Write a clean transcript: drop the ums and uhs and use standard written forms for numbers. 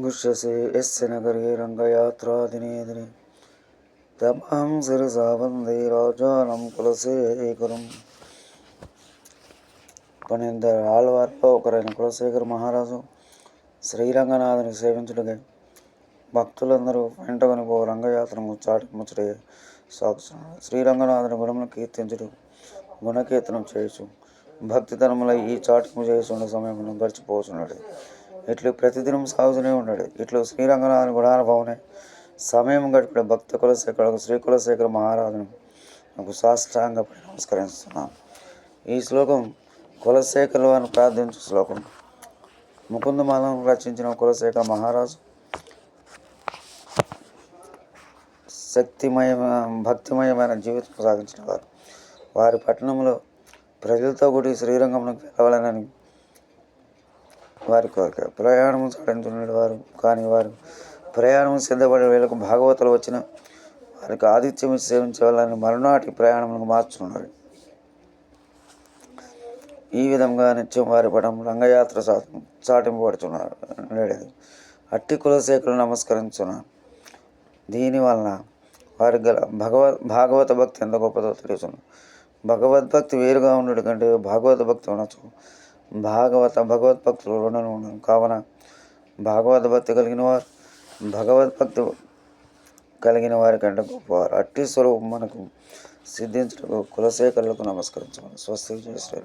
గుష్యసే యస్య నగరే రంగయాత్రాదినే దినే తమాం శిరసా వందే రాజానం కులశేఖరం. 12 ఆళ్వార్లో ఒకరైన కులశేఖర మహారాజు శ్రీరంగనాథుని సేవించుటకై భక్తులందరూ వెంటకొని పో రంగయాత్రము చాటి ముచ్చటే సాగుతున్నాడు. శ్రీరంగనాథుని గుణమును కీర్తించుడు, గుణకీర్తనం చేయుచు భక్తితనములై ఈ చాటింపు చేస్తున్న సమయమును గడిచిపోతున్నాడు. ఇట్లు ప్రతిదినం సాగుతూనే ఉన్నాడు. ఇట్లు శ్రీరంగనాథుని గుణానుభవనే సమయం గడిపిన భక్త కులశేఖరుడు శ్రీ కులశేఖర మహారాజును నాకు సాష్టాంగపడి నమస్కరిస్తున్నాను. ఈ శ్లోకం కులశేఖరులు అని ప్రార్థించు శ్లోకం. ముకుందమాలను రచించిన కులశేఖర మహారాజు భక్తిమయమైన జీవితం సాగించిన వారు. వారి పట్టణంలో ప్రజలతో కూడి శ్రీరంగంలోకి వెళ్ళవాలని వారి కోరిక. ప్రయాణము సాధించుకునేవారు కానీ వారు ప్రయాణం సిద్ధపడే వేళకు భాగవతులు వచ్చిన వారికి ఆతిథ్యం సేవించే వాళ్ళని మరునాటి ప్రయాణములకు మార్చుతున్నారు. ఈ విధంగా నిత్యం వారి పటం రంగయాత్ర చాటింపబడుతున్నారు. అట్టి కులశేఖరులు నమస్కరించున్నారు. దీనివలన వారి గల భాగవత భక్తి ఎంత గొప్పదో తెలుస్తుంది. భగవద్భక్తి వేరుగా ఉండడు కంటే భాగవత భక్తి ఉండొచ్చు. భగవద్భక్తులు ఉండను కావున భాగవద్భక్తి కలిగిన వారు భగవద్భక్తి కలిగిన వారి కంటే గొప్పవారు. అట్టి స్వరూపం మనకు సిద్ధించటకు కులశేఖరులకు నమస్కరించమని స్వస్తి.